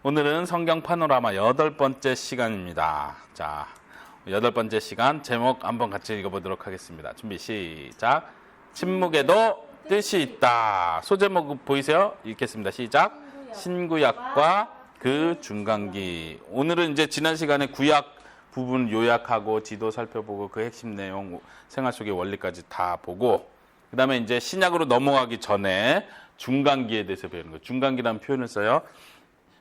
오늘은 성경 파노라마 8번째 시간입니다. 자, 8번째 시간 제목 한번 같이 읽어보도록 하겠습니다. 준비 시작. 침묵에도 뜻이 있다. 소제목 보이세요? 읽겠습니다. 시작. 신구약과 그 중간기. 오늘은 이제 지난 시간에 구약 부분 요약하고 지도 살펴보고 그 핵심 내용, 생활 속의 원리까지 다 보고, 그 다음에 이제 신약으로 넘어가기 전에 중간기에 대해서 배우는 거예요. 중간기라는 표현을 써요.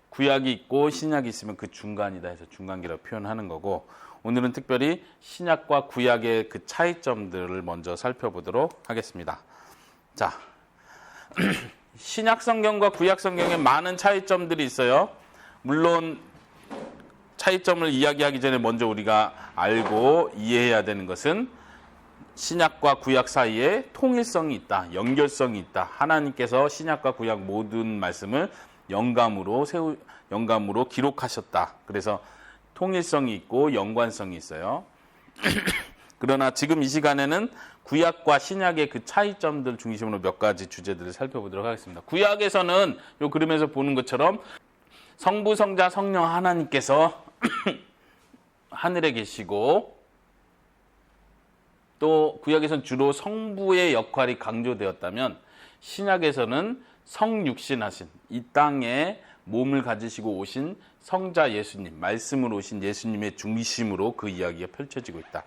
구약이 있고 신약이 있으면 그 중간이다 해서 중간기라고 표현하는 거고, 오늘은 특별히 신약과 구약의 그 차이점들을 먼저 살펴보도록 하겠습니다. 자, 신약 성경과 구약 성경에 많은 차이점들이 있어요. 물론 차이점을 이야기하기 전에 먼저 우리가 알고 이해해야 되는 것은 신약과 구약 사이에 통일성이 있다, 연결성이 있다. 하나님께서 신약과 구약 모든 말씀을 영감으로 기록하셨다. 그래서 통일성이 있고 연관성이 있어요. 그러나 지금 이 시간에는 구약과 신약의 그 차이점들 중심으로 몇 가지 주제들을 살펴보도록 하겠습니다. 구약에서는 이 그림에서 보는 것처럼 성부, 성자, 성령 하나님께서 하늘에 계시고, 또 구약에서는 주로 성부의 역할이 강조되었다면 신약에서는 성육신하신 이 땅에 몸을 가지시고 오신 성자 예수님, 말씀으로 오신 예수님의 중심으로 그 이야기가 펼쳐지고 있다.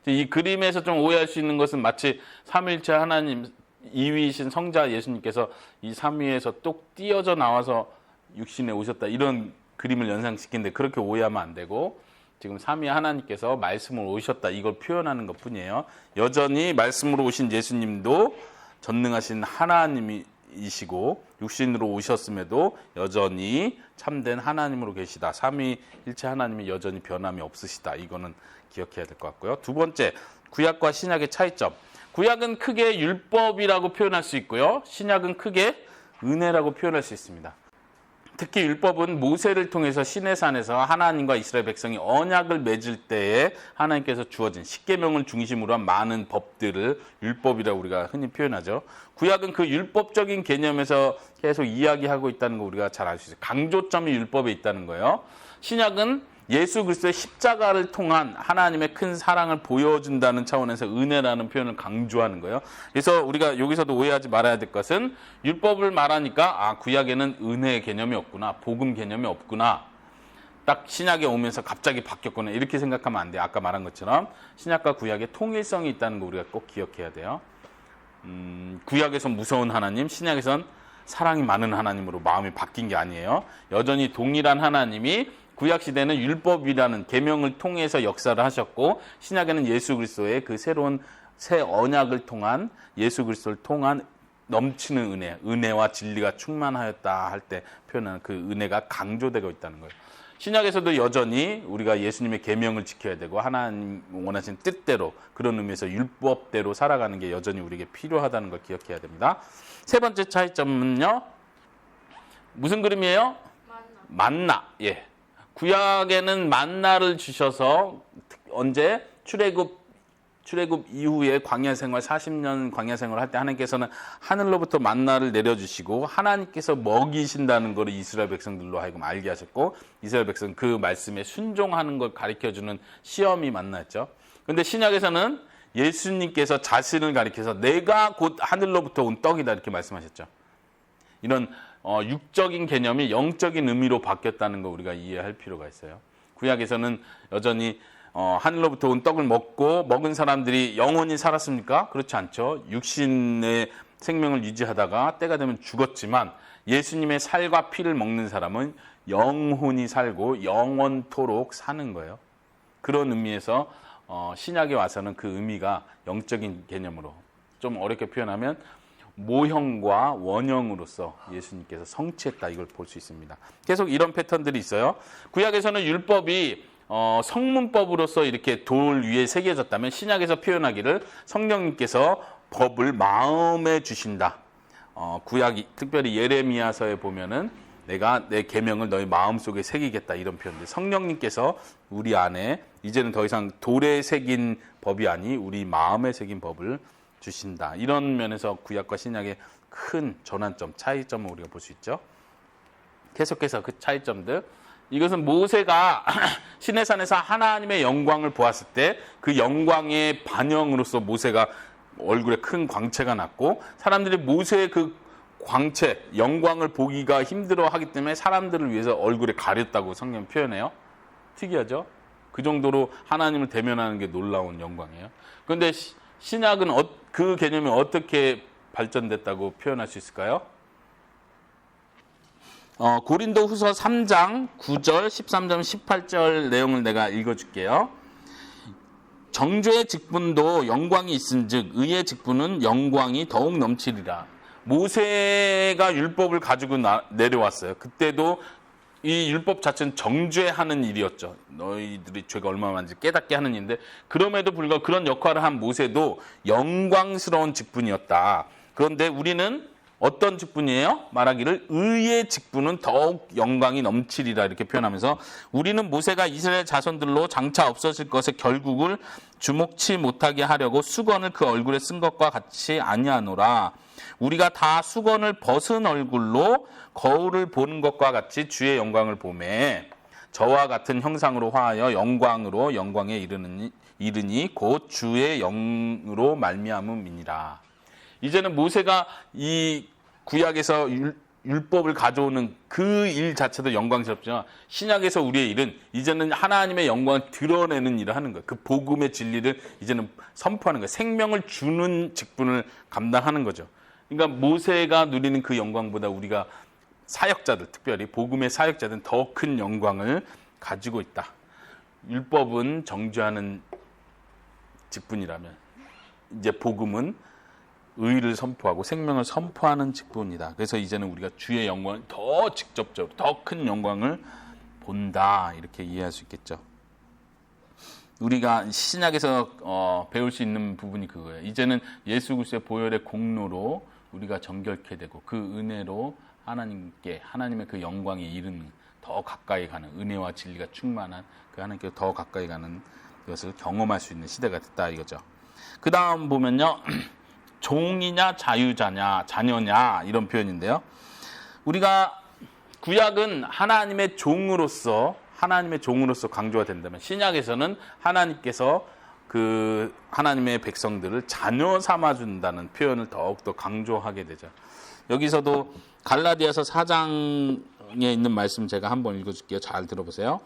이 그림에서 좀 오해할 수 있는 것은 마치 삼위일체 하나님 2위이신 성자 예수님께서 이 삼위에서 똑 띄어져 나와서 육신에 오셨다, 이런 그림을 연상시키는데 그렇게 오해하면 안 되고, 지금 삼위 하나님께서 말씀으로 오셨다, 이걸 표현하는 것 뿐이에요. 여전히 말씀으로 오신 예수님도 전능하신 하나님이시고 육신으로 오셨음에도 여전히 참된 하나님으로 계시다. 삼위일체 하나님이 여전히 변함이 없으시다. 이거는 기억해야 될 것 같고요. 두 번째, 구약과 신약의 차이점. 구약은 크게 율법이라고 표현할 수 있고요. 신약은 크게 은혜라고 표현할 수 있습니다. 특히 율법은 모세를 통해서 시내산에서 하나님과 이스라엘 백성이 언약을 맺을 때에 하나님께서 주어진 십계명을 중심으로 한 많은 법들을 율법이라고 우리가 흔히 표현하죠. 구약은 그 율법적인 개념에서 계속 이야기하고 있다는 거 우리가 잘 알 수 있어요. 강조점이 율법에 있다는 거예요. 신약은 예수 그리스도의 십자가를 통한 하나님의 큰 사랑을 보여준다는 차원에서 은혜라는 표현을 강조하는 거예요. 그래서 우리가 여기서도 오해하지 말아야 될 것은, 율법을 말하니까 구약에는 은혜의 개념이 없구나, 복음 개념이 없구나, 딱 신약에 오면서 갑자기 바뀌었구나, 이렇게 생각하면 안 돼요. 아까 말한 것처럼 신약과 구약의 통일성이 있다는 거 우리가 꼭 기억해야 돼요. 구약에선 무서운 하나님, 신약에선 사랑이 많은 하나님으로 마음이 바뀐 게 아니에요. 여전히 동일한 하나님이 구약시대는 율법이라는 계명을 통해서 역사를 하셨고, 신약에는 예수 그리스도의 그 새로운 새 언약을 통한, 예수 그리스도를 통한 넘치는 은혜와 진리가 충만하였다 할 때 표현하는 그 은혜가 강조되고 있다는 거예요. 신약에서도 여전히 우리가 예수님의 계명을 지켜야 되고 하나님 원하신 뜻대로, 그런 의미에서 율법대로 살아가는 게 여전히 우리에게 필요하다는 걸 기억해야 됩니다. 세 번째 차이점은요, 무슨 그림이에요? 만나. 예. 구약에는 만나를 주셔서 언제? 출애굽 이후에 광야 생활, 40년 광야 생활을 할 때 하나님께서는 하늘로부터 만나를 내려주시고 하나님께서 먹이신다는 것을 이스라엘 백성들로 하여금 알게 하셨고, 이스라엘 백성 그 말씀에 순종하는 걸 가르쳐주는 시험이 만나였죠. 그런데 신약에서는 예수님께서 자신을 가리켜서 내가 곧 하늘로부터 온 떡이다, 이렇게 말씀하셨죠. 이런 육적인 개념이 영적인 의미로 바뀌었다는 거 우리가 이해할 필요가 있어요. 구약에서는 여전히 하늘로부터 온 떡을 먹은 사람들이 영원히 살았습니까? 그렇지 않죠. 육신의 생명을 유지하다가 때가 되면 죽었지만, 예수님의 살과 피를 먹는 사람은 영혼이 살고 영원토록 사는 거예요. 그런 의미에서 신약에 와서는 그 의미가 영적인 개념으로, 좀 어렵게 표현하면 모형과 원형으로서 예수님께서 성취했다, 이걸 볼 수 있습니다. 계속 이런 패턴들이 있어요. 구약에서는 율법이 성문법으로서 이렇게 돌 위에 새겨졌다면, 신약에서 표현하기를 성령님께서 법을 마음에 주신다. 구약이 특별히 예레미야서에 보면은 내가 내 계명을 너희 마음속에 새기겠다, 이런 표현들. 성령님께서 우리 안에 이제는 더 이상 돌에 새긴 법이 아니 우리 마음에 새긴 법을 주신다. 이런 면에서 구약과 신약의 큰 전환점, 차이점을 우리가 볼 수 있죠. 계속해서 그 차이점들. 이것은 모세가 시내산에서 하나님의 영광을 보았을 때 그 영광의 반영으로서 모세가 얼굴에 큰 광채가 났고, 사람들이 모세의 그 광채, 영광을 보기가 힘들어하기 때문에 사람들을 위해서 얼굴에 가렸다고 성경 표현해요. 특이하죠? 그 정도로 하나님을 대면하는 게 놀라운 영광이에요. 그런데 신약은 그 개념이 어떻게 발전됐다고 표현할 수 있을까요? 고린도 후서 3장 9절, 13절, 18절 내용을 내가 읽어줄게요. 정죄의 직분도 영광이 있은즉 의의 직분은 영광이 더욱 넘치리라. 모세가 율법을 가지고 내려왔어요. 그때도 이 율법 자체는 정죄하는 일이었죠. 너희들이 죄가 얼마나 많은지 깨닫게 하는 일인데, 그럼에도 불구하고 그런 역할을 한 모세도 영광스러운 직분이었다. 그런데 우리는 어떤 직분이에요? 말하기를 의의 직분은 더욱 영광이 넘치리라 이렇게 표현하면서, 우리는 모세가 이스라엘 자손들로 장차 없어질 것의 결국을 주목치 못하게 하려고 수건을 그 얼굴에 쓴 것과 같이 아니하노라. 우리가 다 수건을 벗은 얼굴로 거울을 보는 것과 같이 주의 영광을 보매 저와 같은 형상으로 화하여 영광으로 영광에 이르니 곧 주의 영으로 말미암음이니라. 이제는 모세가 이 구약에서 율법을 가져오는 그 일 자체도 영광스럽지만, 신약에서 우리의 일은 이제는 하나님의 영광을 드러내는 일을 하는 거예요. 그 복음의 진리를 이제는 선포하는 거예요. 생명을 주는 직분을 감당하는 거죠. 그러니까 모세가 누리는 그 영광보다 우리가 사역자들, 특별히 복음의 사역자들은 더 큰 영광을 가지고 있다. 율법은 정죄하는 직분이라면 이제 복음은 의를 선포하고 생명을 선포하는 직분이다. 그래서 이제는 우리가 주의 영광을 더 직접적으로 더 큰 영광을 본다, 이렇게 이해할 수 있겠죠. 우리가 신약에서 배울 수 있는 부분이 그거예요. 이제는 예수 그리스도의 보혈의 공로로 우리가 정결케 되고 그 은혜로 하나님께, 하나님의 그 영광에 이르는, 더 가까이 가는, 은혜와 진리가 충만한 그 하나님께 더 가까이 가는 것을 경험할 수 있는 시대가 됐다 이거죠. 그 다음 보면요, 종이냐 자유자냐 자녀냐 이런 표현인데요. 우리가 구약은 하나님의 종으로서 강조가 된다면, 신약에서는 하나님께서 그 하나님의 백성들을 자녀 삼아준다는 표현을 더욱더 강조하게 되죠. 여기서도 갈라디아서 4장에 있는 말씀 제가 한번 읽어줄게요. 잘 들어보세요.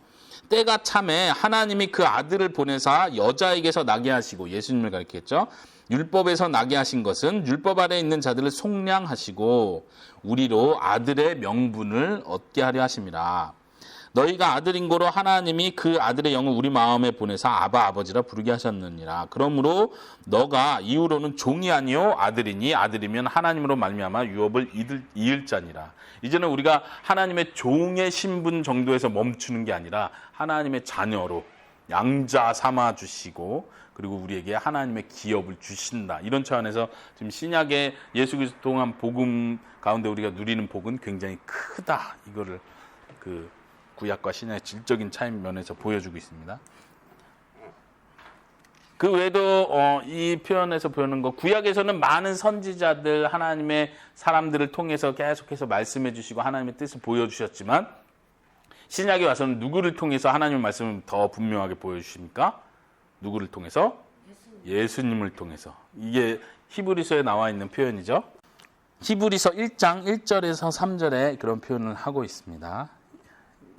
때가 참에 하나님이 그 아들을 보내사 여자에게서 나게 하시고, 예수님을 가리켰죠. 율법에서 나게 하신 것은 율법 아래 있는 자들을 속량하시고 우리로 아들의 명분을 얻게 하려 하심이라. 너희가 아들인 고로 하나님이 그 아들의 영을 우리 마음에 보내사 아바 아버지라 부르게 하셨느니라. 그러므로 너가 이후로는 종이 아니요 아들이니 아들이면 하나님으로 말미암아 유업을 이을 자니라. 이제는 우리가 하나님의 종의 신분 정도에서 멈추는 게 아니라 하나님의 자녀로 양자 삼아 주시고, 그리고 우리에게 하나님의 기업을 주신다. 이런 차원에서 지금 신약의 예수 그리스도 통한 복음 가운데 우리가 누리는 복은 굉장히 크다. 이거를 그 구약과 신약의 질적인 차이 면에서 보여주고 있습니다. 그 외에도 이 표현에서 보이는 거, 구약에서는 많은 선지자들, 하나님의 사람들을 통해서 계속해서 말씀해 주시고 하나님의 뜻을 보여주셨지만, 신약에 와서는 누구를 통해서 하나님의 말씀을 더 분명하게 보여주십니까? 누구를 통해서? 예수님을 통해서. 이게 히브리서에 나와 있는 표현이죠. 히브리서 1장 1절에서 3절에 그런 표현을 하고 있습니다.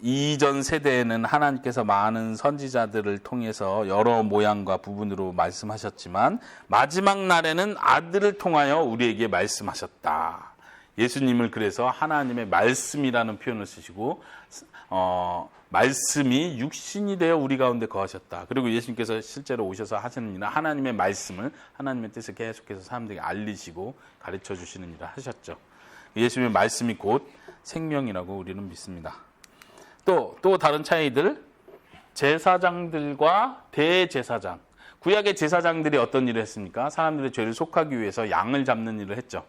이전 세대에는 하나님께서 많은 선지자들을 통해서 여러 모양과 부분으로 말씀하셨지만 마지막 날에는 아들을 통하여 우리에게 말씀하셨다. 예수님을 그래서 하나님의 말씀이라는 표현을 쓰시고, 말씀이 육신이 되어 우리 가운데 거하셨다. 그리고 예수님께서 실제로 오셔서 하시는 일은 하나님의 말씀을, 하나님의 뜻을 계속해서 사람들에게 알리시고 가르쳐 주시는 일을 하셨죠. 예수님의 말씀이 곧 생명이라고 우리는 믿습니다. 또 다른 차이들, 제사장들과 대제사장. 구약의 제사장들이 어떤 일을 했습니까? 사람들의 죄를 속하기 위해서 양을 잡는 일을 했죠.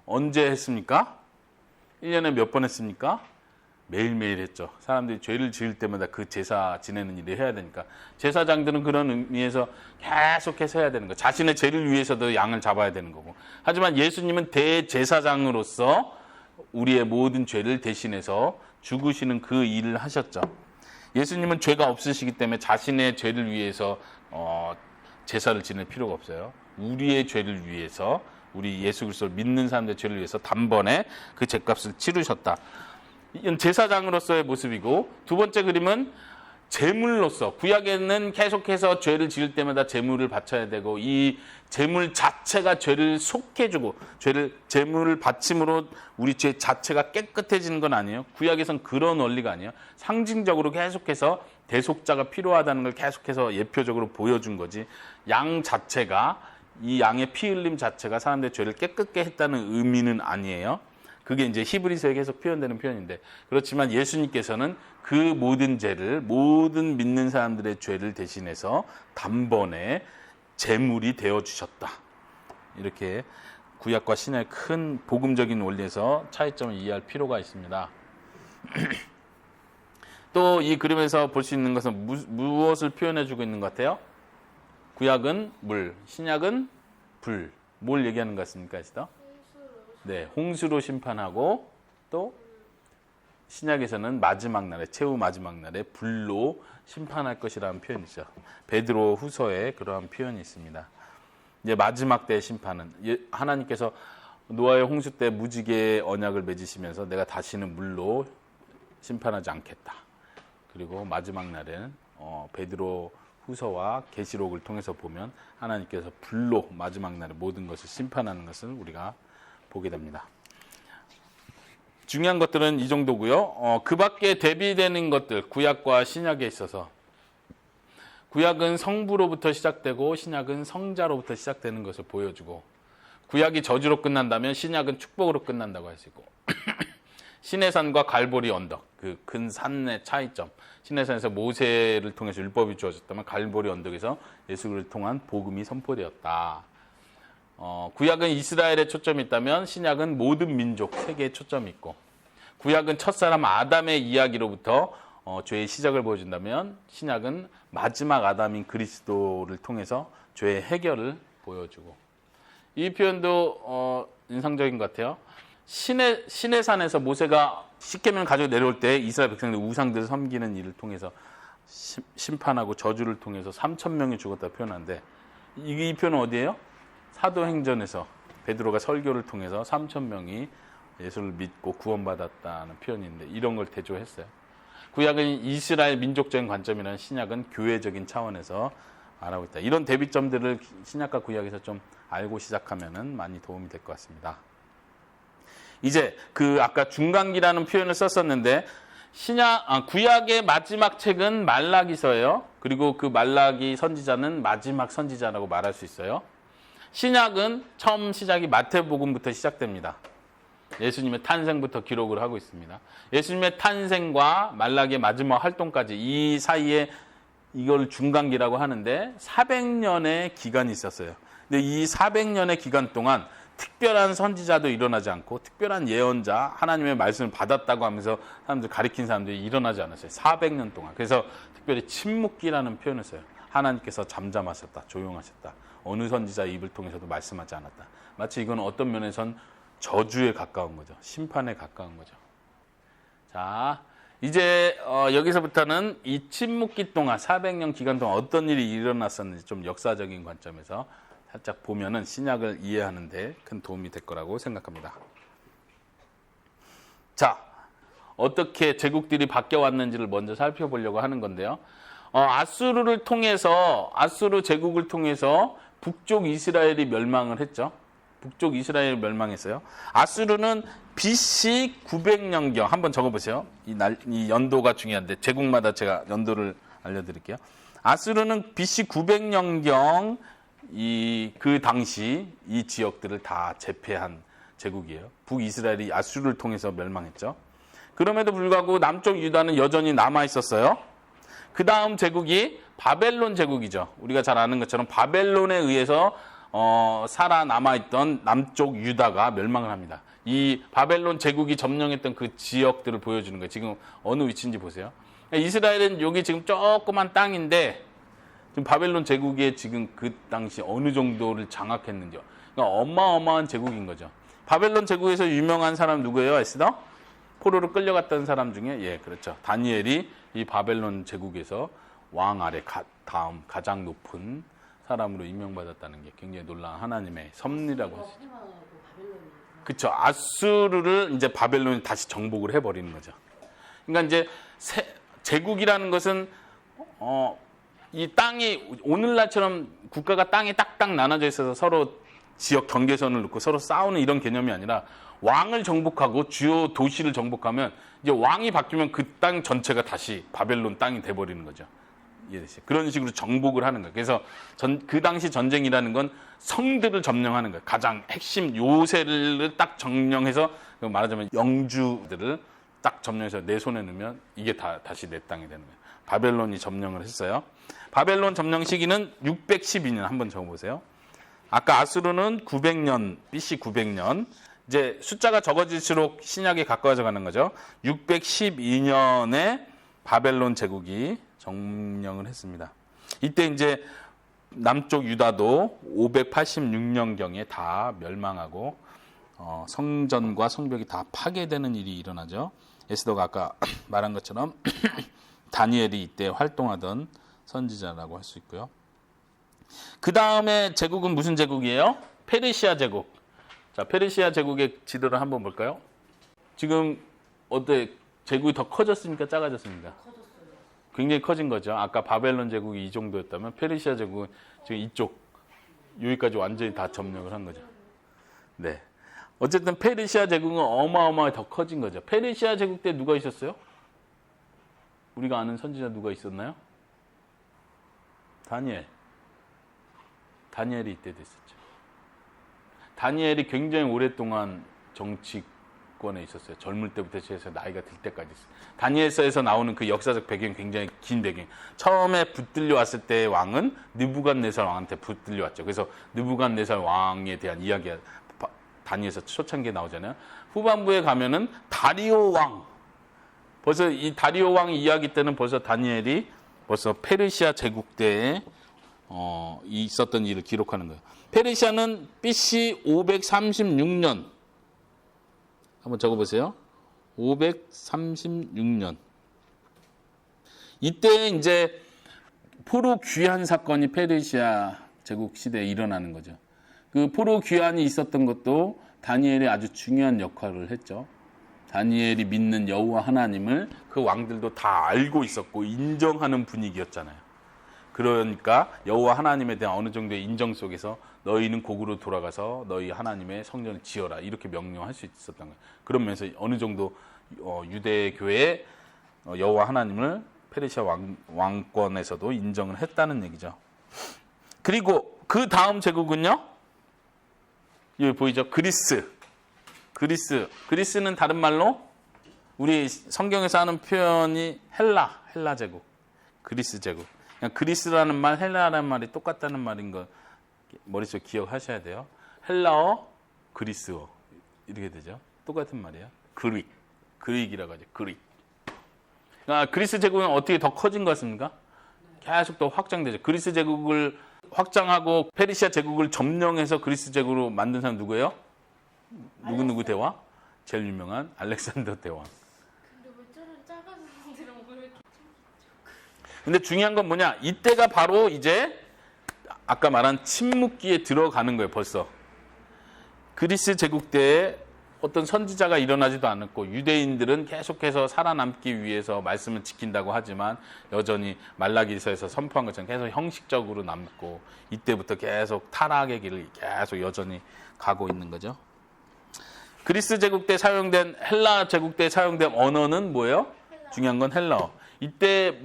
언제 했습니까? 1년에 몇 번 했습니까? 매일매일 했죠. 사람들이 죄를 지을 때마다 그 제사 지내는 일을 해야 되니까. 제사장들은 그런 의미에서 계속해서 해야 되는 거예요. 자신의 죄를 위해서도 양을 잡아야 되는 거고. 하지만 예수님은 대제사장으로서 우리의 모든 죄를 대신해서 죽으시는 그 일을 하셨죠. 예수님은 죄가 없으시기 때문에 자신의 죄를 위해서 제사를 지낼 필요가 없어요. 우리의 죄를 위해서, 우리 예수 그리스도를 믿는 사람들의 죄를 위해서 단번에 그 죄값을 치르셨다. 이건 제사장으로서의 모습이고, 두 번째 그림은 제물로서, 구약에는 계속해서 죄를 지을 때마다 제물을 바쳐야 되고, 이 제물 자체가 죄를 속해주고, 제물을 바침으로 우리 죄 자체가 깨끗해지는 건 아니에요. 구약에선 그런 원리가 아니에요. 상징적으로 계속해서 대속자가 필요하다는 걸 계속해서 예표적으로 보여준 거지. 양 자체가, 이 양의 피 흘림 자체가 사람들의 죄를 깨끗게 했다는 의미는 아니에요. 그게 이제 히브리서에 계속 표현되는 표현인데, 그렇지만 예수님께서는 그 모든 죄를, 모든 믿는 사람들의 죄를 대신해서 단번에 제물이 되어주셨다. 이렇게 구약과 신약의 큰 복음적인 원리에서 차이점을 이해할 필요가 있습니다. 또 이 그림에서 볼 수 있는 것은 무엇을 표현해주고 있는 것 같아요? 구약은 물, 신약은 불. 뭘 얘기하는 것 같습니까? 네, 홍수로 심판하고, 또 신약에서는 마지막 날에, 최후 마지막 날에 불로 심판할 것이라는 표현이죠. 베드로 후서에 그러한 표현이 있습니다. 이제 마지막 때의 심판은 하나님께서 노아의 홍수 때 무지개의 언약을 맺으시면서 내가 다시는 물로 심판하지 않겠다. 그리고 마지막 날에는 베드로 후서와 계시록을 통해서 보면 하나님께서 불로 마지막 날에 모든 것을 심판하는 것을 우리가 보게 됩니다. 중요한 것들은 이 정도고요. 그 밖에 대비되는 것들, 구약과 신약에 있어서 구약은 성부로부터 시작되고 신약은 성자로부터 시작되는 것을 보여주고, 구약이 저주로 끝난다면 신약은 축복으로 끝난다고 할 수 있고, 시내산과 갈보리 언덕, 그 큰 산의 차이점. 시내산에서 모세를 통해서 율법이 주어졌다면 갈보리 언덕에서 예수를 통한 복음이 선포되었다. 구약은 이스라엘에 초점이 있다면 신약은 모든 민족, 세계에 초점이 있고, 구약은 첫사람 아담의 이야기로부터 죄의 시작을 보여준다면 신약은 마지막 아담인 그리스도를 통해서 죄의 해결을 보여주고, 이 표현도 인상적인 것 같아요. 시내산에서 모세가 십계명을 가지고 내려올 때 이스라엘 백성들 우상들을 섬기는 일을 통해서 심판하고 저주를 통해서 3,000명이 죽었다 표현하는데, 이 표현은 어디예요? 사도행전에서 베드로가 설교를 통해서 3,000명이 예수를 믿고 구원받았다는 표현인데, 이런 걸 대조했어요. 구약은 이스라엘 민족적인 관점이라는, 신약은 교회적인 차원에서 말하고 있다. 이런 대비점들을 신약과 구약에서 좀 알고 시작하면 많이 도움이 될 것 같습니다. 이제 그 아까 중간기라는 표현을 썼었는데, 구약의 마지막 책은 말라기서예요. 그리고 그 말라기 선지자는 마지막 선지자라고 말할 수 있어요. 신약은 처음 시작이 마태복음부터 시작됩니다. 예수님의 탄생부터 기록을 하고 있습니다. 예수님의 탄생과 말라기의 마지막 활동까지 이 사이에 이걸 중간기라고 하는데 400년의 기간이 있었어요. 근데 이 400년의 기간 동안 특별한 선지자도 일어나지 않고, 특별한 예언자, 하나님의 말씀을 받았다고 하면서 사람들 가리킨 사람들이 일어나지 않았어요. 400년 동안. 그래서 특별히 침묵기라는 표현을 써요. 하나님께서 잠잠하셨다, 조용하셨다. 어느 선지자 입을 통해서도 말씀하지 않았다. 마치 이건 어떤 면에선 저주에 가까운 거죠. 심판에 가까운 거죠. 자, 이제 여기서부터는 이 침묵기 동안, 400년 기간 동안 어떤 일이 일어났었는지 좀 역사적인 관점에서 살짝 보면은 신약을 이해하는 데 큰 도움이 될 거라고 생각합니다. 자, 어떻게 제국들이 바뀌어 왔는지를 먼저 살펴보려고 하는 건데요. 아수르를 통해서, 아수르 제국을 통해서 북쪽 이스라엘이 멸망을 했죠. 북쪽 이스라엘이 멸망했어요. 아수르는 BC 900년경, 한번 적어보세요. 이 연도가 중요한데 제국마다 제가 연도를 알려드릴게요. 아수르는 BC 900년경 그 당시 이 지역들을 다 제패한 제국이에요. 북이스라엘이 아수르를 통해서 멸망했죠. 그럼에도 불구하고 남쪽 유다는 여전히 남아 있었어요. 그 다음 제국이 바벨론 제국이죠. 우리가 잘 아는 것처럼 바벨론에 의해서 살아남아있던 남쪽 유다가 멸망을 합니다. 이 바벨론 제국이 점령했던 그 지역들을 보여주는 거예요. 지금 어느 위치인지 보세요. 이스라엘은 여기 지금 조그만 땅인데, 지금 바벨론 제국이 지금 그 당시 어느 정도를 장악했는지요. 그러니까 어마어마한 제국인 거죠. 바벨론 제국에서 유명한 사람 누구예요? 에스더? 포로로 끌려갔던 사람 중에 예, 그렇죠. 다니엘이 이 바벨론 제국에서 왕 아래 다음 가장 높은 사람으로 임명받았다는 게 굉장히 놀라운 하나님의 섭리라고 하시죠. 그렇죠. 아수르를 이제 바벨론이 다시 정복을 해버리는 거죠. 그러니까 이제 제국이라는 것은 이 땅이 오늘날처럼 국가가 땅이 딱딱 나눠져 있어서 서로 지역 경계선을 놓고 서로 싸우는 이런 개념이 아니라 왕을 정복하고 주요 도시를 정복하면 이제 왕이 바뀌면 그 땅 전체가 다시 바벨론 땅이 돼버리는 거죠. 이해되시죠? 그런 식으로 정복을 하는 거예요. 그래서 그 당시 전쟁이라는 건 성들을 점령하는 거예요. 가장 핵심 요새를 딱 점령해서 말하자면 영주들을 딱 점령해서 내 손에 넣으면 이게 다시 내 땅이 되는 거예요. 바벨론이 점령을 했어요. 바벨론 점령 시기는 612년 한번 적어보세요. 아까 아수르는 900년, BC 900년. 이제 숫자가 적어질수록 신약에 가까워져 가는 거죠. 612년에 바벨론 제국이 점령을 했습니다. 이때 이제 남쪽 유다도 586년경에 다 멸망하고 성전과 성벽이 다 파괴되는 일이 일어나죠. 에스더가 아까 말한 것처럼 다니엘이 이때 활동하던 선지자라고 할 수 있고요. 그 다음에 제국은 무슨 제국이에요? 페르시아 제국. 자, 페르시아 제국의 지도를 한번 볼까요? 지금 어때? 제국이 더 커졌습니까? 작아졌습니까? 커졌어요. 굉장히 커진 거죠. 아까 바벨론 제국이 이 정도였다면 페르시아 제국은 지금 이쪽 여기까지 완전히 다 점령을 한 거죠. 네. 어쨌든 페르시아 제국은 어마어마하게 더 커진 거죠. 페르시아 제국 때 누가 있었어요? 우리가 아는 선지자 누가 있었나요? 다니엘이 이때 됐었죠. 다니엘이 굉장히 오랫동안 정치권에 있었어요. 젊을 때부터 시작해서 나이가 들 때까지 있어요. 다니엘서에서 나오는 그 역사적 배경이 굉장히 긴 배경. 처음에 붙들려 왔을 때의 왕은 느부갓네살 왕한테 붙들려 왔죠. 그래서 느부갓네살 왕에 대한 이야기가 다니엘서 초창기에 나오잖아요. 후반부에 가면은 다리오 왕. 벌써 이 다리오 왕 이야기 때는 벌써 다니엘이 벌써 페르시아 제국 때에 있었던 일을 기록하는 거예요. 페르시아는 BC 536년 한번 적어보세요. 536년 이때 이제 포로 귀환 사건이 페르시아 제국 시대에 일어나는 거죠. 그 포로 귀환이 있었던 것도 다니엘이 아주 중요한 역할을 했죠. 다니엘이 믿는 여호와 하나님을 그 왕들도 다 알고 있었고 인정하는 분위기였잖아요. 그러니까 여호와 하나님에 대한 어느 정도의 인정 속에서 너희는 곡으로 돌아가서 너희 하나님의 성전을 지어라 이렇게 명령할 수 있었던 거예요. 그러면서 어느 정도 유대교의 여호와 하나님을 페르시아 왕권에서도 인정을 했다는 얘기죠. 그리고 그 다음 제국은요. 여기 보이죠? 그리스는 다른 말로 우리 성경에서 하는 표현이 헬라 제국, 그리스 제국. 그리스라는 말, 헬라라는 말이 똑같다는 말인 거 머릿속에 기억하셔야 돼요. 헬라어, 그리스어 이렇게 되죠. 똑같은 말이에요. 그릭이라고 하죠. 그릭. 그러니까 그리스 제국은 어떻게 더 커진 것 같습니까? 계속 더 확장되죠. 그리스 제국을 확장하고 페르시아 제국을 점령해서 그리스 제국으로 만든 사람 누구예요? 누구 대왕? 제일 유명한 알렉산더 대왕. 근데 왜 저런 작은 사람들은 왜 이렇게 근데 중요한 건 뭐냐? 이때가 바로 이제 아까 말한 침묵기에 들어가는 거예요. 벌써. 그리스 제국 때에 어떤 선지자가 일어나지도 않았고 유대인들은 계속해서 살아남기 위해서 말씀을 지킨다고 하지만 여전히 말라기서에서 선포한 것처럼 계속 형식적으로 남고 이때부터 계속 타락의 길을 계속 여전히 가고 있는 거죠. 그리스 제국 때 사용된 헬라 제국 때 사용된 언어는 뭐예요? 중요한 건 헬라어. 이때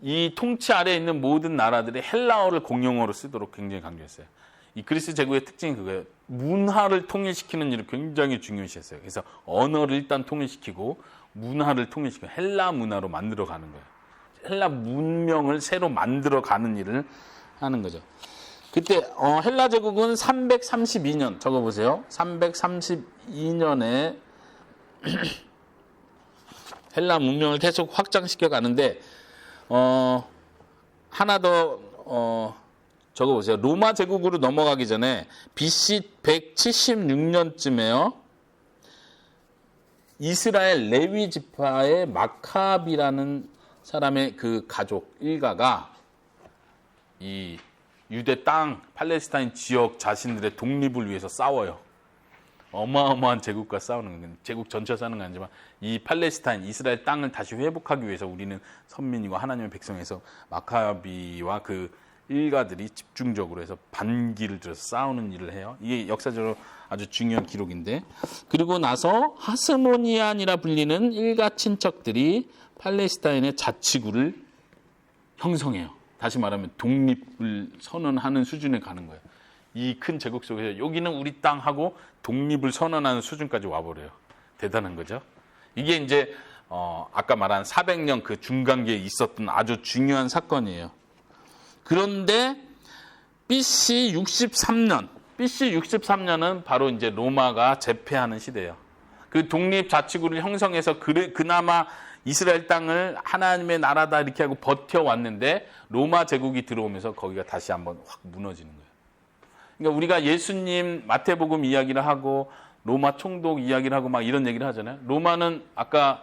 이 통치 아래에 있는 모든 나라들이 헬라어를 공용어로 쓰도록 굉장히 강조했어요. 이 그리스 제국의 특징이 그거예요. 문화를 통일시키는 일을 굉장히 중요시했어요. 그래서 언어를 일단 통일시키고 문화를 통일시키고 헬라 문화로 만들어가는 거예요. 헬라 문명을 새로 만들어가는 일을 하는 거죠. 그때 헬라 제국은 332년 적어보세요. 332년에 헬라 문명을 계속 확장시켜 가는데 하나 더 적어보세요. 로마 제국으로 넘어가기 전에 BC 176년쯤에요. 이스라엘 레위 지파의 마캅이라는 사람의 그 가족 일가가 이 유대 땅, 팔레스타인 지역 자신들의 독립을 위해서 싸워요. 어마어마한 제국과 싸우는 거예요. 제국 전체 싸우는 건 아니지만 이 팔레스타인, 이스라엘 땅을 다시 회복하기 위해서 우리는 선민이고 하나님의 백성에서 마카비와 그 일가들이 집중적으로 해서 반기를 들어서 싸우는 일을 해요. 이게 역사적으로 아주 중요한 기록인데, 그리고 나서 하스모니안이라 불리는 일가 친척들이 팔레스타인의 자치구를 형성해요. 다시 말하면 독립을 선언하는 수준에 가는 거예요. 이 큰 제국 속에서 여기는 우리 땅 하고 독립을 선언하는 수준까지 와버려요. 대단한 거죠. 이게 이제 아까 말한 400년 그 중간기에 있었던 아주 중요한 사건이에요. 그런데 BC 63년은 바로 이제 로마가 제패하는 시대예요. 그 독립 자치구를 형성해서 그나마 이스라엘 땅을 하나님의 나라다 이렇게 하고 버텨왔는데 로마 제국이 들어오면서 거기가 다시 한번 확 무너지는 거예요. 그러니까 우리가 예수님 마태복음 이야기를 하고 로마 총독 이야기를 하고 막 이런 얘기를 하잖아요. 로마는 아까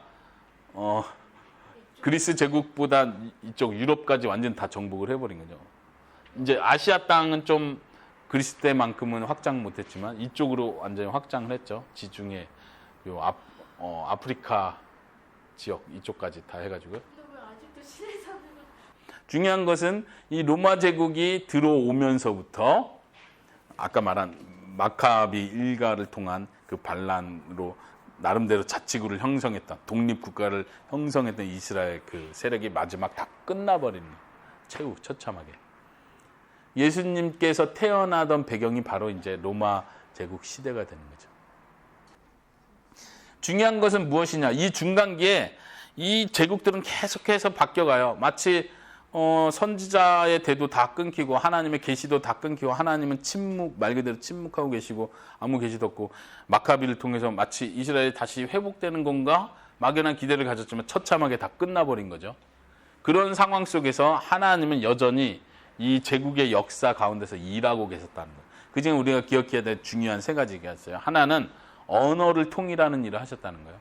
그리스 제국보다 이쪽 유럽까지 완전 다 정복을 해버린 거죠. 이제 아시아 땅은 좀 그리스 때만큼은 확장 못했지만 이쪽으로 완전히 확장을 했죠. 지중해, 아프리카 지역 이쪽까지 다 해가지고요. 근데 왜 아직도 시내 사는 거? 중요한 것은 이 로마 제국이 들어오면서부터 아까 말한 마카비 일가를 통한 그 반란으로 나름대로 자치구를 형성했던 독립국가를 형성했던 이스라엘 그 세력이 마지막 다 끝나버리는 최후 처참하게. 예수님께서 태어나던 배경이 바로 이제 로마 제국 시대가 되는 거죠. 중요한 것은 무엇이냐? 이 중간기에 이 제국들은 계속해서 바뀌어가요. 마치 선지자의 대도 다 끊기고 하나님의 계시도 다 끊기고 하나님은 말 그대로 침묵하고 계시고 아무 계시도 없고 마카비를 통해서 마치 이스라엘이 다시 회복되는 건가 막연한 기대를 가졌지만 처참하게 다 끝나버린 거죠. 그런 상황 속에서 하나님은 여전히 이 제국의 역사 가운데서 일하고 계셨다는 거예요. 그중에 우리가 기억해야 될 중요한 세 가지가 있어요. 하나는 언어를 통일하는 일을 하셨다는 거예요.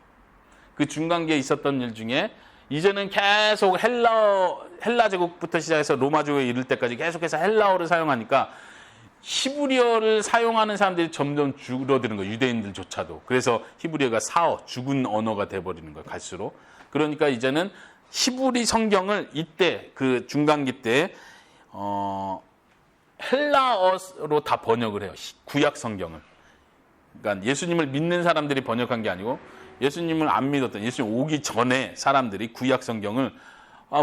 그 중간기에 있었던 일 중에 이제는 계속 헬라 제국부터 시작해서 로마 제국에 이를 때까지 계속해서 헬라어를 사용하니까 히브리어를 사용하는 사람들이 점점 줄어드는 거예요. 유대인들조차도. 그래서 히브리어가 사어, 죽은 언어가 돼버리는 거예요. 갈수록. 그러니까 이제는 히브리 성경을 이때 그 중간기 때 헬라어로 다 번역을 해요. 구약 성경을. 그러니까 예수님을 믿는 사람들이 번역한 게 아니고 예수님을 안 믿었던, 예수님 오기 전에 사람들이 구약 성경을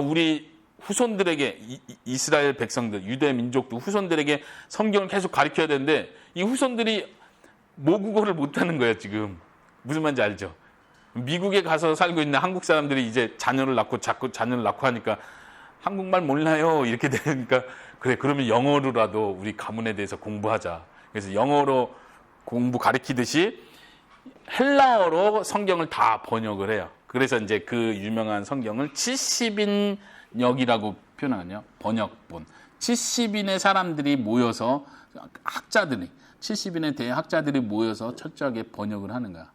우리 후손들에게, 이스라엘 백성들, 유대 민족도 후손들에게 성경을 계속 가르쳐야 되는데 이 후손들이 모국어를 못하는 거예요. 지금 무슨 말인지 알죠? 미국에 가서 살고 있는 한국 사람들이 이제 자녀를 낳고 하니까 한국말 몰라요 이렇게 되니까 그래 그러면 영어로라도 우리 가문에 대해서 공부하자. 그래서 영어로 공부 가르치듯이 헬라어로 성경을 다 번역을 해요. 그래서 이제 그 유명한 성경을 70인역이라고 표현하거든요. 번역본. 70인의 사람들이 모여서 학자들이 70인의 대학자들이 모여서 철저하게 번역을 하는 거야.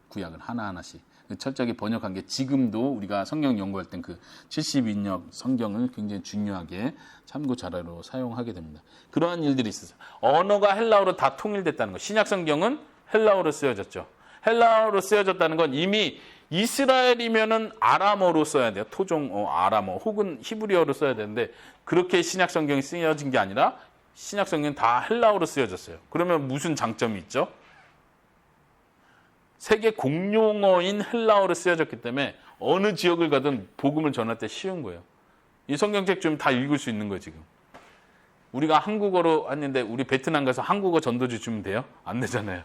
구약을 하나하나씩. 철저하게 번역한 게 지금도 우리가 성경 연구할 땐 그 70인역 성경을 굉장히 중요하게 참고 자료로 사용하게 됩니다. 그러한 일들이 있었어요. 언어가 헬라어로 다 통일됐다는 거. 신약 성경은 헬라어로 쓰여졌죠. 헬라어로 쓰여졌다는 건 이미 이스라엘이면은 아람어로 써야 돼요. 토종 아람어 혹은 히브리어로 써야 되는데 그렇게 신약 성경이 쓰여진 게 아니라 신약 성경은 다 헬라어로 쓰여졌어요. 그러면 무슨 장점이 있죠? 세계 공용어인 헬라어로 쓰여졌기 때문에 어느 지역을 가든 복음을 전할 때 쉬운 거예요. 이 성경책 좀 다 읽을 수 있는 거예요, 지금. 우리가 한국어로 했는데 우리 베트남 가서 한국어 전도지 주면 돼요? 안 되잖아요.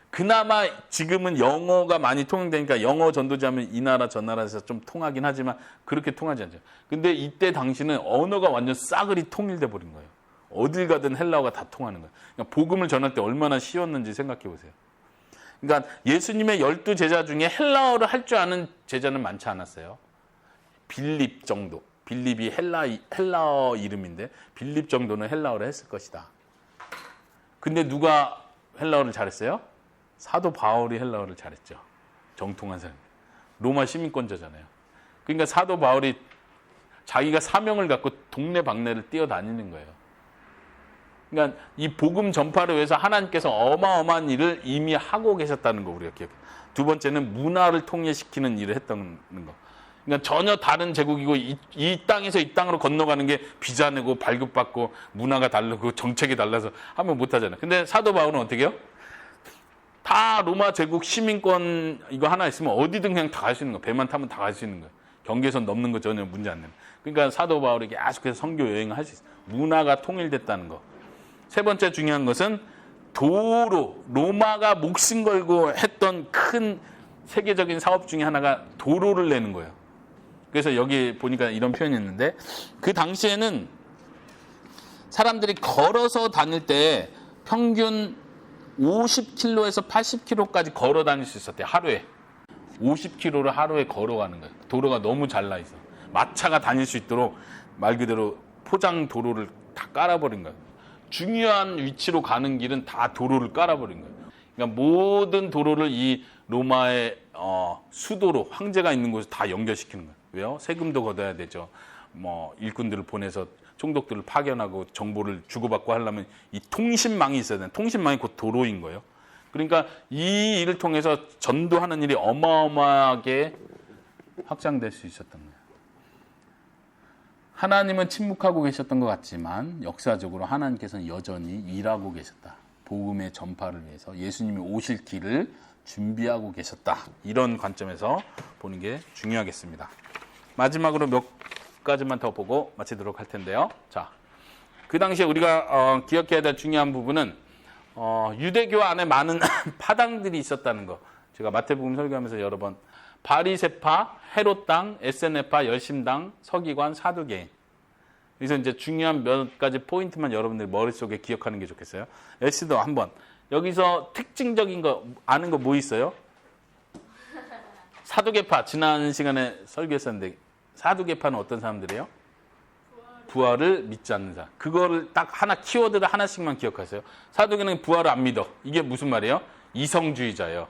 그나마 지금은 영어가 많이 통용되니까 영어 전도지 하면 이 나라 저 나라에서 좀 통하긴 하지만 그렇게 통하지 않죠. 근데 이때 당시는 언어가 완전 싸그리 통일돼 버린 거예요. 어딜 가든 헬라어가 다 통하는 거예요. 그러니까 복음을 전할 때 얼마나 쉬웠는지 생각해 보세요. 그러니까 예수님의 12제자 중에 헬라어를 할 줄 아는 제자는 많지 않았어요. 빌립 정도. 빌립이 헬라어 이름인데 빌립 정도는 헬라어를 했을 것이다. 근데 누가 헬라어를 잘했어요? 사도 바울이 헬라어를 잘했죠. 정통한 사람. 로마 시민권자잖아요. 그러니까 사도 바울이 자기가 사명을 갖고 동네 방네를 뛰어다니는 거예요. 그러니까 이 복음 전파를 위해서 하나님께서 어마어마한 일을 이미 하고 계셨다는 거 우리가 기억해요. 두 번째는 문화를 통일시키는 일을 했다는 거. 그러니까 전혀 다른 제국이고 이 땅에서 이 땅으로 건너가는 게 비자 내고 발급받고 문화가 다르고 정책이 달라서 하면 못하잖아요. 근데 사도 바울은 어떻게 해요? 다 로마 제국 시민권 이거 하나 있으면 어디든 그냥 다 갈 수 있는 거예요. 배만 타면 다 갈 수 있는 거예요. 경계선 넘는 거 전혀 문제 안 되는. 그러니까 사도 바울이 계속해서 선교 여행을 할 수 있어요. 문화가 통일됐다는 거. 세 번째 중요한 것은 도로, 로마가 목숨 걸고 했던 큰 세계적인 사업 중에 하나가 도로를 내는 거예요. 그래서 여기 보니까 이런 표현이 있는데 그 당시에는 사람들이 걸어서 다닐 때 평균 50km에서 80km까지 걸어 다닐 수 있었대요. 하루에. 50km를 하루에 걸어가는 거예요. 도로가 너무 잘 나 있어. 마차가 다닐 수 있도록 말 그대로 포장 도로를 다 깔아버린 거예요. 중요한 위치로 가는 길은 다 도로를 깔아버린 거예요. 그러니까 모든 도로를 이 로마의 수도로 황제가 있는 곳에 다 연결시키는 거예요. 왜요? 세금도 걷어야 되죠. 뭐 일꾼들을 보내서 총독들을 파견하고 정보를 주고받고 하려면 이 통신망이 있어야 되는 통신망이 곧 도로인 거예요. 그러니까 이 일을 통해서 전도하는 일이 어마어마하게 확장될 수 있었던 거예요. 하나님은 침묵하고 계셨던 것 같지만 역사적으로 하나님께서는 여전히 일하고 계셨다. 복음의 전파를 위해서 예수님이 오실 길을 준비하고 계셨다. 이런 관점에서 보는 게 중요하겠습니다. 마지막으로 몇 가지만 더 보고 마치도록 할 텐데요. 자, 그 당시에 우리가 기억해야 될 중요한 부분은 유대교 안에 많은 파당들이 있었다는 거. 제가 마태복음 설교하면서 여러 번 바리새파, 헤롯당, 에세네파, 열심당, 서기관, 사두개인. 그래서 이제 중요한 몇 가지 포인트만 여러분들 머릿속에 기억하는 게 좋겠어요. 에스더 한번. 여기서 특징적인 거 아는 거 뭐 있어요? 사두개파. 지난 시간에 설교했었는데 사두개파는 어떤 사람들이에요? 부활을 믿지 않는 사람. 그거를 딱 하나 키워드를 하나씩만 기억하세요. 사두개는 부활을 안 믿어. 이게 무슨 말이에요? 이성주의자예요.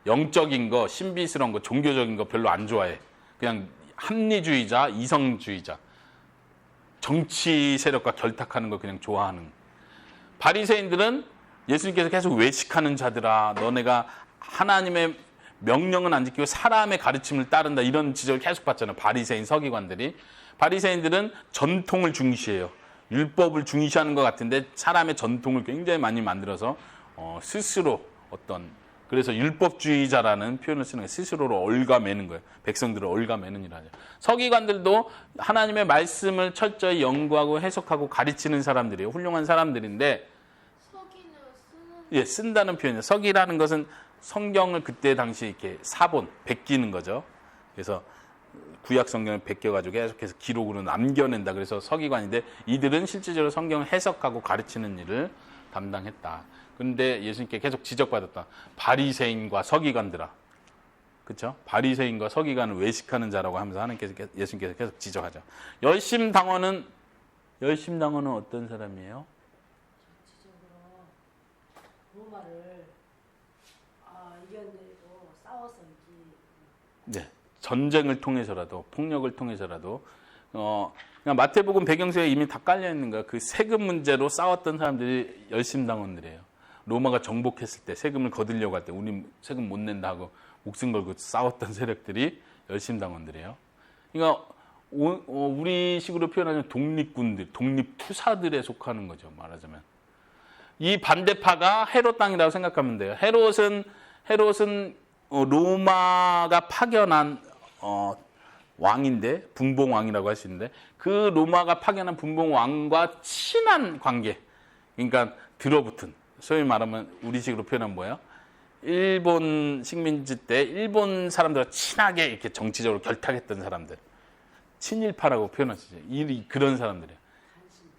영적인 거, 신비스러운 거, 종교적인 거 별로 안 좋아해. 그냥 합리주의자, 이성주의자. 정치 세력과 결탁하는 걸 그냥 좋아하는. 바리새인들은 예수님께서 계속 외식하는 자들아, 너네가 하나님의 명령은 안 지키고 사람의 가르침을 따른다. 이런 지적을 계속 받잖아요. 바리새인 서기관들이. 바리새인들은 전통을 중시해요. 율법을 중시하는 것 같은데 사람의 전통을 굉장히 많이 만들어서 스스로 그래서 율법주의자라는 표현을 쓰는 거예요. 스스로를 올가매는 거예요. 백성들을 올가매는 일을 하죠. 서기관들도 하나님의 말씀을 철저히 연구하고 해석하고 가르치는 사람들이에요. 훌륭한 사람들인데 쓴다는 표현이에요. 서기라는 것은 성경을 그때 당시 이렇게 사본, 베끼는 거죠. 그래서 구약 성경을 베껴가지고 계속해서 기록으로 남겨낸다. 그래서 서기관인데 이들은 실질적으로 성경을 해석하고 가르치는 일을 담당했다. 그런데 예수님께 계속 지적받았다. 바리새인과 서기관들아. 그렇죠? 바리새인과 서기관을 외식하는 자라고 하면서 예수님께서 계속 지적하죠. 열심당원은 어떤 사람이에요? 전체적으로 로마를 이겨내고 싸워서 네. 전쟁을 통해서라도 폭력을 통해서라도 그냥 마태복음 배경서에 이미 다 깔려 있는 거야. 그 세금 문제로 싸웠던 사람들이 열심당원들이에요. 로마가 정복했을 때 세금을 거두려고 할 때 우리 세금 못 낸다 하고 목숨 걸고 싸웠던 세력들이 열심당원들이에요. 그러니까 우리식으로 표현하면 독립군들, 독립투사들에 속하는 거죠. 말하자면. 이 반대파가 헤롯 땅이라고 생각하면 돼요. 헤롯은 로마가 파견한 왕인데 분봉왕이라고 할 수 있는데 그 로마가 파견한 분봉왕과 친한 관계. 그러니까 들어붙은. 소위 말하면 우리식으로 표현하면 뭐예요? 일본 식민지 때 일본 사람들과 친하게 이렇게 정치적으로 결탁했던 사람들. 친일파라고 표현하시죠. 그런 사람들이에요.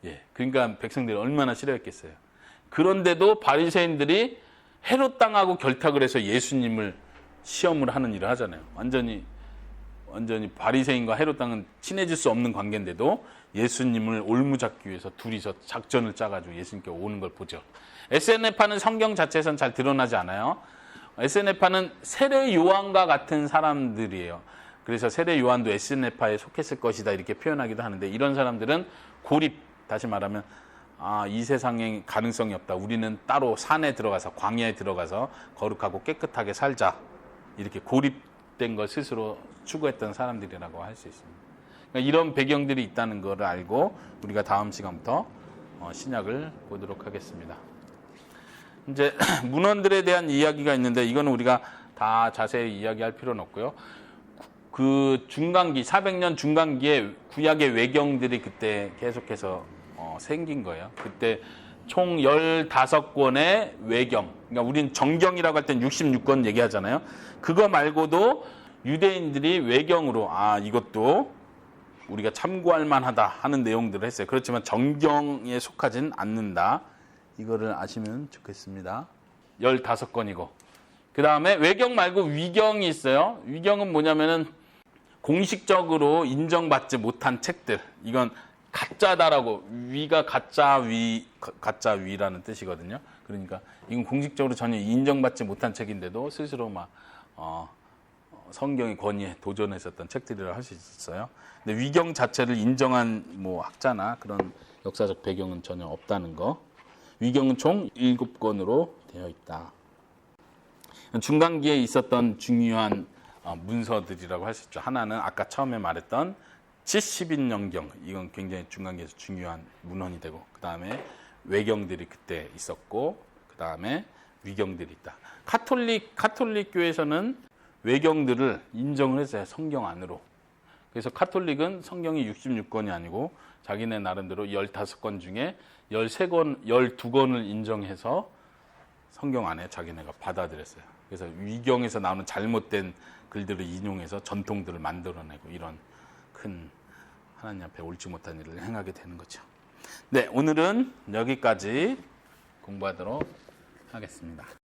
예. 그러니까 백성들이 얼마나 싫어했겠어요. 그런데도 바리새인들이 헤롯 땅하고 결탁을 해서 예수님을 시험을 하는 일을 하잖아요. 완전히 바리새인과 헤롯 땅은 친해질 수 없는 관계인데도 예수님을 올무잡기 위해서 둘이서 작전을 짜가지고 예수님께 오는 걸 보죠. SNF파는 성경 자체에선 잘 드러나지 않아요. 에스네파는 세례 요한과 같은 사람들이에요. 그래서 세례 요한도 에스네파에 속했을 것이다 이렇게 표현하기도 하는데, 이런 사람들은 고립, 다시 말하면 이 세상에 가능성이 없다. 우리는 따로 산에 들어가서, 광야에 들어가서 거룩하고 깨끗하게 살자. 이렇게 고립된 걸 스스로 추구했던 사람들이라고 할 수 있습니다. 그러니까 이런 배경들이 있다는 것을 알고 우리가 다음 시간부터 신약을 보도록 하겠습니다. 이제 문헌들에 대한 이야기가 있는데, 이거는 우리가 다 자세히 이야기할 필요는 없고요. 그 중간기, 400년 중간기에 구약의 외경들이 그때 계속해서 생긴 거예요. 그때 총 15권의 외경, 그러니까 우린 정경이라고 할 땐 66권 얘기하잖아요. 그거 말고도 유대인들이 외경으로 이것도 우리가 참고할 만하다 하는 내용들을 했어요. 그렇지만 정경에 속하진 않는다. 이거를 아시면 좋겠습니다. 15권이고, 그 다음에 외경 말고 위경이 있어요. 위경은 뭐냐면은 공식적으로 인정받지 못한 책들. 이건 가짜다라고, 위가 가짜위라는 뜻이거든요. 그러니까 이건 공식적으로 전혀 인정받지 못한 책인데도 스스로 막 성경의 권위에 도전했었던 책들이라고 할 수 있어요. 근데 위경 자체를 인정한 뭐 학자나 그런 역사적 배경은 전혀 없다는 거. 위경은 총 7권으로 되어 있다. 중간기에 있었던 중요한 문서들이라고 할 수 있죠. 하나는 아까 처음에 말했던 70인령경, 이건 굉장히 중간기에서 중요한 문헌이 되고, 그 다음에 외경들이 그때 있었고, 그 다음에 위경들이 있다. 카톨릭 교회에서는 외경들을 인정을 했어요. 성경 안으로. 그래서 카톨릭은 성경이 66권이 아니고 자기네 나름대로 15권 중에 13권, 12권을 인정해서 성경 안에 자기네가 받아들였어요. 그래서 위경에서 나오는 잘못된 글들을 인용해서 전통들을 만들어내고, 이런 큰 하나님 앞에 옳지 못한 일을 행하게 되는 거죠. 네, 오늘은 여기까지 공부하도록 하겠습니다.